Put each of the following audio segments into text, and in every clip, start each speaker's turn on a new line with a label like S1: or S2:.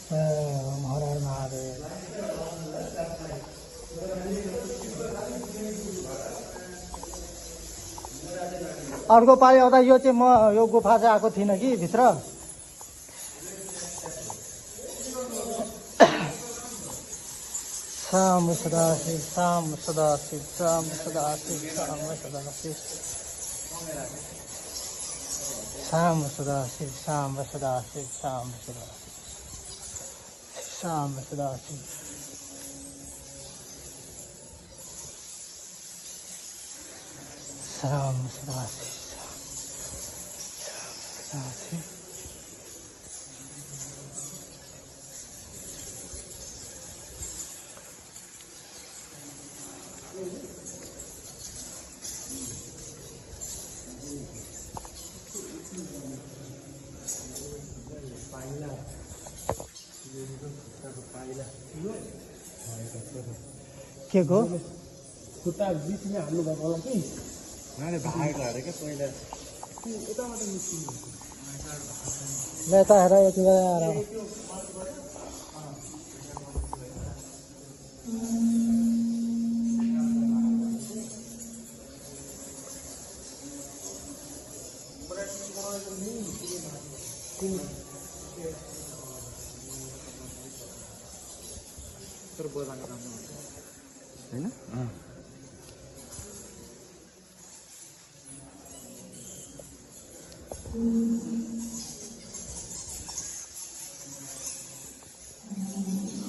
S1: हर हर महादेव। अर्को पालि आउँदा यो चाहिँ म यो गुफा चाहिँ आएको थिइनँ कि भित्र। शाम सदाशिव शाम सदाशिव शाम सदाशिव शाम सदाशिव शाम सदाशिव शाम सदाशिव शाम सदाशिव शाम सदाशिव शाम सदाशिव सदाशिव। के को
S2: खुट्टा बिचमा हाल्नु भएको होला कि
S3: नाले भागेको अरे के पहिला
S2: यताबाट निस्किनु
S1: ल त हेर यति आएर
S3: तर बजाएको राम्रो हैन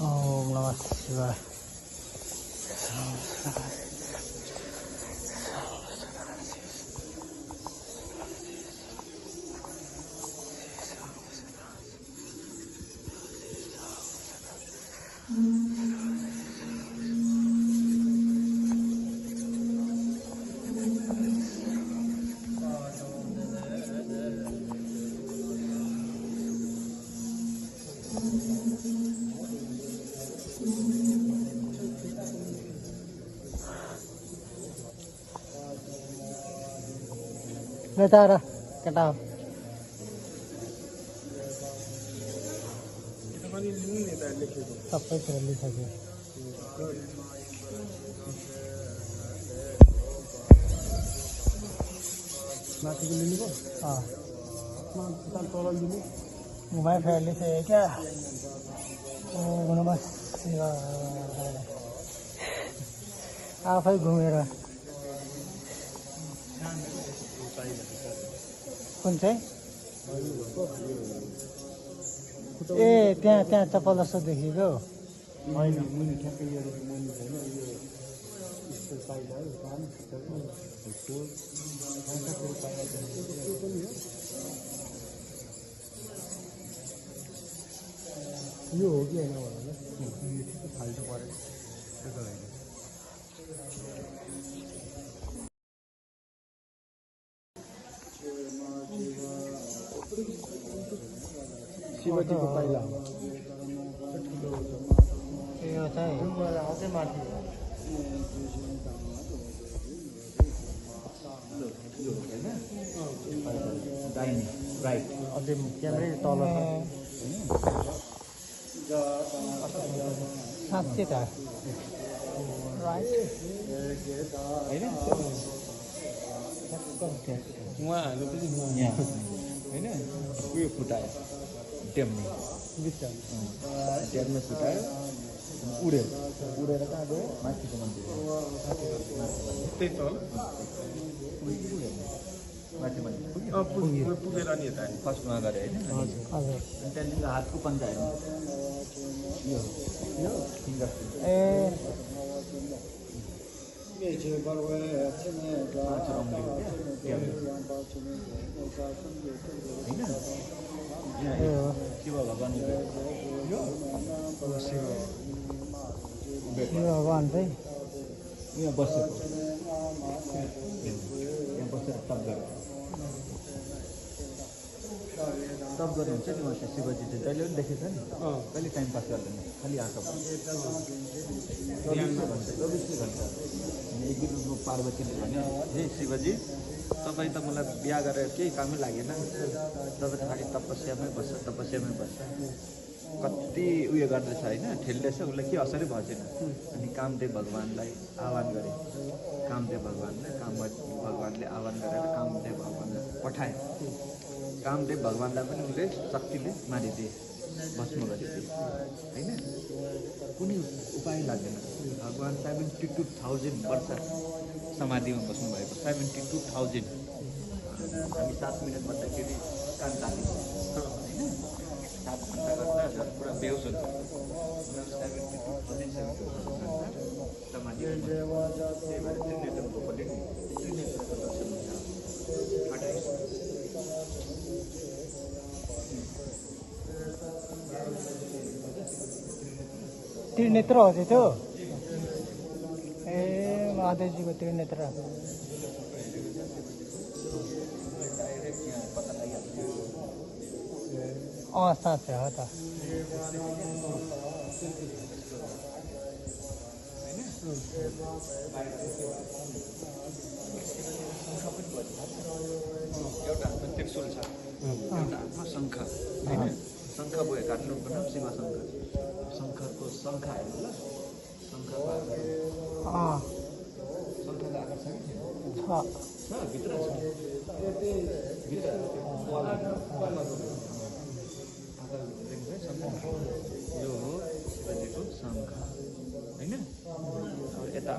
S1: ओम नमः शिवाय। Ntar kata sampai terlalu saja.
S2: माथि लिनु भयो
S1: हाँ
S2: तल लिनु
S1: मोबाइल फैमिली से क्या नमः शिवाय। आफै घुमेर कुन चाहिँ ए त्यहाँ त्यहाँ चप्पल जस्तो देखेको
S2: होइन मुनि ठ्याक्कै यो मुनि छैन यो यस्तो पाइला हो काम त्यो यो हो कि होइन होला यो ठिकै फाल्टो परेको त्यसो होइन शिवजीको पाइला हो
S1: यो चाहिँ
S2: अझै माथि
S3: दाहिने राइट
S2: अझै क्यामेरै तल
S1: साँच्चै त राइट
S3: हैन
S2: उहाँ हाल्नु पनि
S3: यहाँ हैन उयो फुटायो ड्यामले ड्यामले फुटायो उडेर कहाँ गयो माथिको मन्दिर
S2: त्यही तल
S3: माथि मन्दिर
S2: पुगेर नि यता
S3: फर्स्टमा गरे होइन
S1: हजुर
S3: अनि त्यहाँदेखि हातको पन्जा हेर्नु यो फिङ्गर
S1: ए
S3: शिव भगवानको
S1: शिव भगवान चाहिँ
S3: यहाँ बसेको यहाँ बसेर तप गरेको तप गर्नुहुन्छ नि उहाँ शिवजी चाहिँ जहिले पनि देखेछ नि कहिले टाइम पास गर्दैन खालि आँखा 24 घन्टा अनि एक दिन पार्वतीले भने हे शिवजी तपाईँ त मलाई बिहा गरेर केही कामै लागेन, तपाईँ त खालि तपस्यामै बस्छ। कति उयो गर्दैछ होइन, ठेल्दैछ, उसलाई के असरै भएन। अनि कामदेव भगवान्लाई आह्वान गरे, कामदेव भगवान्ले आह्वान गरेर कामदेव भगवान्लाई पठाए। कामदेव भगवान्लाई पनि उसले शक्तिले मारिदिए, भस्म गरिदिए होइन। कुनै उपाय लाग्दैन। भगवान् 72,000 वर्ष समाधिमा बस्नुभएको, 72,000। हामी 7 मिनट बस्दाखेरि कान तालिन्छ होइन, 7 घन्टा गर्दा पुरा बेहोस हुन्छ। 72,000 समाधिमा त्यही भएर त्रिनेत्रको पनि त्रिनेत्रको दर्शन हुन्छ।
S1: त्रिनेत्र हो त्यो? ए महादेवजीको त्रिनेत्र। साँच्चै हो त।
S3: एउटा हातमा त्रिशूल छ, एउटा हातमा शङ्ख होइन। शङ्ख बोकेको काठमाडौँको नाम शिवशङ्ख। शङ्खको शङ्ख हेर्नु ल, शङ्खको आकार, शङ्खको आकार छ कि छैन? छ, भित्र छ, भित्र यो हो शिवजीको शङ्ख होइन। अब यता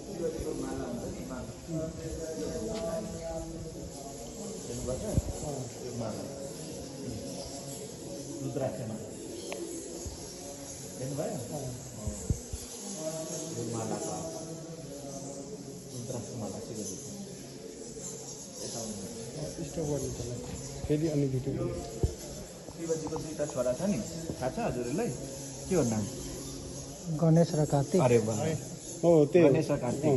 S3: शिवजीको माला हुन्छ नि, माला हेर्नुपर्छ। यो माला रुद्राक्ष माला हेर्नुभयो? यो मालाको रुद्राक्ष माला शिवजीको। यता
S2: फेरि अनि भिडियो
S3: शिवजीको 2टा छोरा छ नि, थाहा छ हजुरहरूलाई? के हो नाम?
S1: गणेश र कार्तिक।
S3: अरे वाह,
S2: हो त्यही
S3: गणेश र कार्तिक।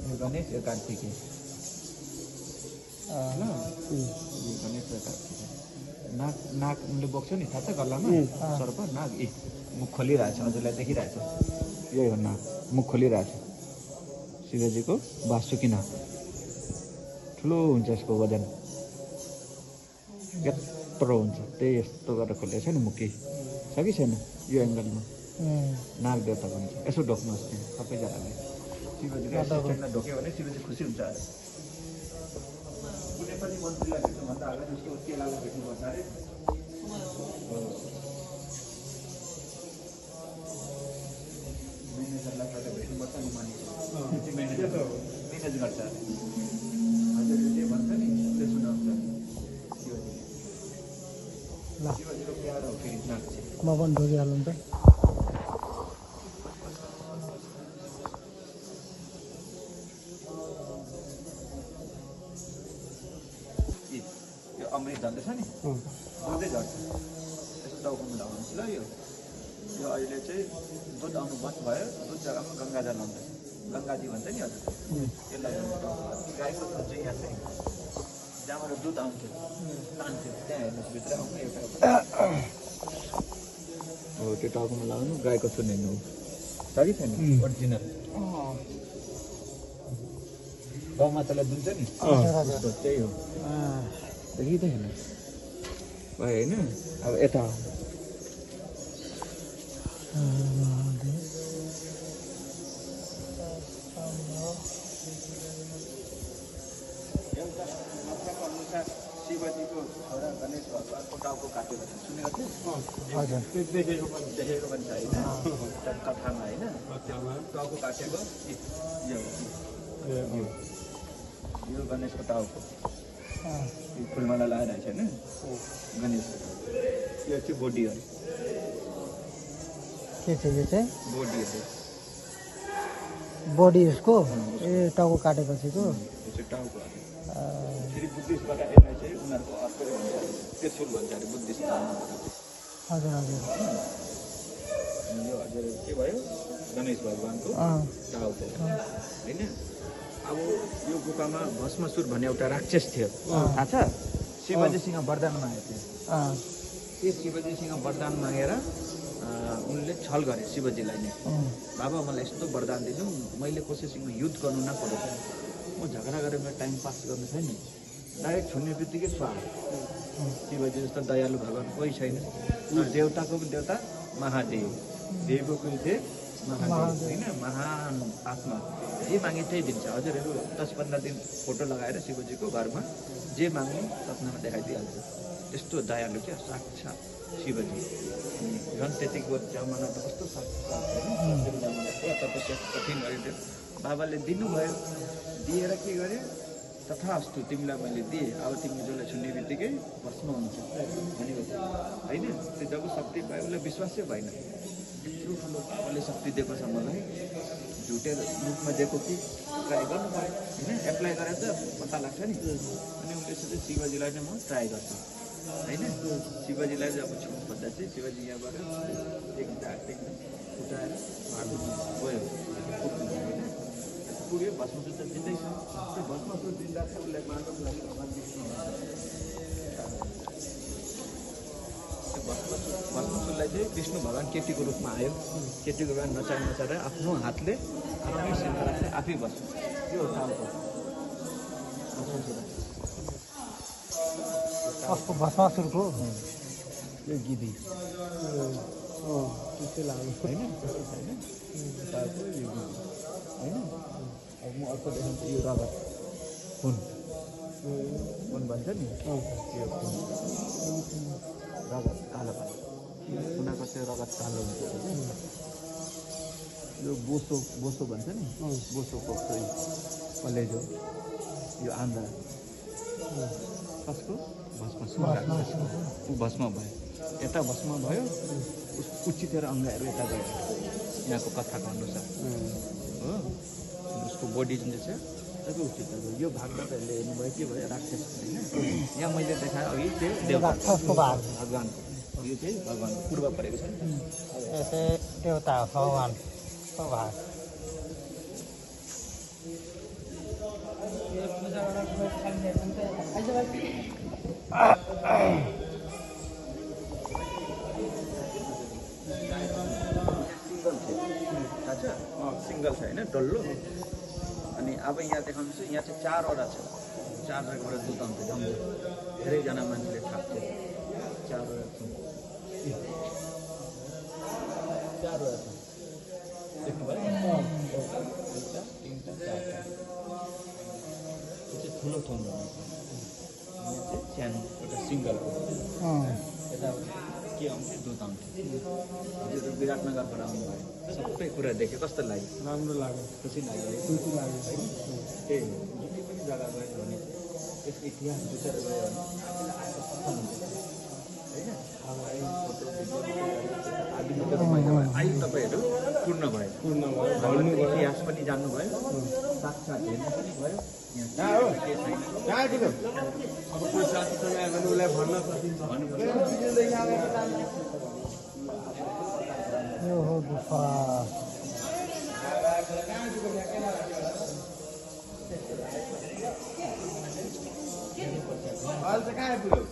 S3: यो गणेश यो कार्तिक ल, गणेश र कार्तिक। नाक उनले बोक्छ नि, थाहा छ गल्लामा सर्प नाग। मुख खोलिरहेछ, हजुरलाई देखिरहेछ, यही हो नाग, मुख खोलिरहेछ। शिवजीको वासुकी नाग ठुलो हुन्छ, यसको वजन यत्रो हुन्छ, त्यही यस्तो गरेर खोलेको छ नि मुख। छ कि छैन यो एङ्गलमा? नाग देवता भन्छ। यसो ढोक्नुहोस् त्यहाँ सबैजनाले। शिवजीको एसिस्टेन्टलाई ढोक्यो भने शिवजी खुसी हुन्छ अरे। कुनै पनि मन्त्रीलाई भेट्नुभन्दा अगाडि उसको चेलालाई भेट्नुपर्छ अरे। म्यानेजरलाई पहिला भेट्नुपर्छ नि, मानिस म्यानेजर म्यानेज गर्छ अरे। हजुरले जे भन्छ नि उसले सुनाउँछ शिवजीले। शिवजीको प्यारो हो फेरि नाग चाहिँ।
S1: म पनि ढोकिहालौँ त।
S3: यो अमृत झन्दैछ नि, दुधै झर्छ। यसो टाउकोमा लगाउनुहोस् ल। यो अहिले चाहिँ दुध आउनु बन्द भयो, दुध जग्गामा गङ्गाजल आउँदैछ। गङ्गाजी भन्छ नि हजुर, यसलाई गाईको दुध चाहिँ यहाँ चाहिँ जहाँबाट दुध आउँथ्यो तान्थ्यो, त्यहाँ हेर्नुहोस् भित्र आउनु एउटा हो, त्यो टाउकोमा लगाउनु, गाईको सुन हेर्नु छ कि छैन ओरिजिनल। गौमातालाई दुन्छ नि, त्यही हो, देखिँदैन भयो होइन। अब यता शिवजीको छोरा गणेश भगवानको टाउको काटेको छ, सुनेको थियो?
S1: हजुर,
S3: देखेको पनि छ होइन, कथामा होइन। टाउको काटेको यो गणेशको टाउको फुलमाला लगाइरहेको छ होइन गणेशको। यो चाहिँ बोडी हो,
S1: के छ यो चाहिँ?
S3: बोडी हो,
S1: बडी यसको। ए टाउको काटेपछिको
S3: यो चाहिँ टाउको। फेरि बुद्धिस्टबाट यसलाई चाहिँ उनीहरूको अर्कै भन्छ, त्रिशूल भन्छ अरे बुद्धिस्ट धर्मबाट।
S1: हजुर हजुर।
S3: यो हजुर के भयो? गणेश भगवानको टाउको होइन। अब यो गुफामा भस्मासुर भन्ने एउटा राक्षस थियो, थाहा छ? शिवजीसँग वरदान मागेको थियो। त्यो शिवजीसँग वरदान मागेर उनले छल गरे शिवजीलाई नै बाबा मलाई यस्तो वरदान दिनु मैले कसैसँग युद्ध गर्नु नपरोस् म झगडा गरेर मेरो टाइम पास गर्नु छैन नि डाइरेक्ट छुने बित्तिकै स्वाहा शिवजी जस्तो दयालु भगवान् कोही छैन देवताको पनि देवता महादेव देवको पनि देव महादेव होइन महान आत्मा जे मागे त्यही दिन्छ हजुरहरू 10-15 दिन फोटो लगाएर शिवजीको घरमा जे माग्नु सपनामा देखाइदिइहाल्छ त्यस्तो दयालु क्या साक्षात् शिवजी झन् त्यतिको जमाना त कस्तो साक्षात् तपस्या कठिन गरिदियो बाबाले दिनुभयो दिएर के गर्यो तथास्तु तिमीलाई मैले दिएँ अब तिमी जसलाई छुने बित्तिकै भस्म हुन्छ भनेपछि होइन त्यो जब शक्ति पायो उसलाई विश्वासै भएन यत्रो ठुलो बाबाले शक्ति दिएको छ मलाई झुटे रूपमा दिएको कि ट्राई गर्नु पऱ्यो होइन एप्लाई गरेर त पत्ता लाग्छ नि अनि उसले सोचे शिवजीलाई नै म ट्राई गर्छु होइन शिवजीलाई चाहिँ अब छुट्नु खोज्दा चाहिँ शिवजी यहाँबाट एक ढाक उठाएर गयो पुग्यो भस्मसूत्र दिँदैछ त्यो भस्मसूत्र दिँदा चाहिँ उसलाई मानव लागि भगवान् विष्णु भस्मसूत्रलाई चाहिँ विष्णु भगवान् केटीको रूपमा आयो केटीको रूपमा नचाएर आफ्नो हातले आरामै सिधा राख्दै आफै बस्नु यो हो तालको
S1: कसको भस्मासुरको
S3: यो गिधी
S2: त्यस्तै लाग्यो
S3: होइन त्यस्तो छैन तालको यो गिधी होइन अब म अर्को देखाउँछु यो रगत खुन भन्छ नि यो खुन रगत कालो कालो खुनाको चाहिँ रगत कालो हुन्छ यो बोसो भन्छ नि बोसोको चाहिँ कलेजो यो आन्द्रा कसको भस्म ऊ भस्म भयो यता भस्म भयो उच्चितेर अङ्गहरू यता गयो यहाँको कथाको अनुसार हो उसको बडी जुन चाहिँ छ सबै उचित भयो यो भागमा त यसले हेर्नुभयो के भयो राक्षस होइन यहाँ मैले देखाएँ अघि त्यो
S1: राक्षसको भाग
S3: भगवान्को यो चाहिँ भगवान् पूर्व परेको छ नि
S1: देवता भगवान्को भाग
S3: सिङ्गल छ होइन डल्लो अनि अब यहाँ देखाउँछु यहाँ चाहिँ 4वटा छ 4 जग्गाबाट जुताउँछ जम्मै धेरैजना मान्छेले थाप्छ 4वटा छ 4वटा छ देख्नुभयो 2टा 3टा 4टा यो चाहिँ ठुलो ठाउँमा यहाँ चाहिँ सानो एउटा सिङ्गल यता के आउँछ दुध आउँछ हजुर विराटनगरबाट आउनुभयो सबै कुरा देख्यो कस्तो लाग्यो
S2: राम्रो लाग्यो
S3: खुसी लाग्यो
S2: खुसी लाग्यो
S3: होइन त्यही हो जति पनि जग्गा गयो भने त्यसको इतिहास बुझेर गयो भने आफूलाई होइन फोटो भिडियो आदि तपाईँहरू पूर्ण भयो इतिहास पनि जान्नुभयो साक्षात् हेर्नु पनि भयो
S2: अब कोही साथीसँग आयो भने उसलाई भन्न सकिन्छ
S1: यो हो गुफा
S2: अहिले चाहिँ कहाँ आइपुग्यो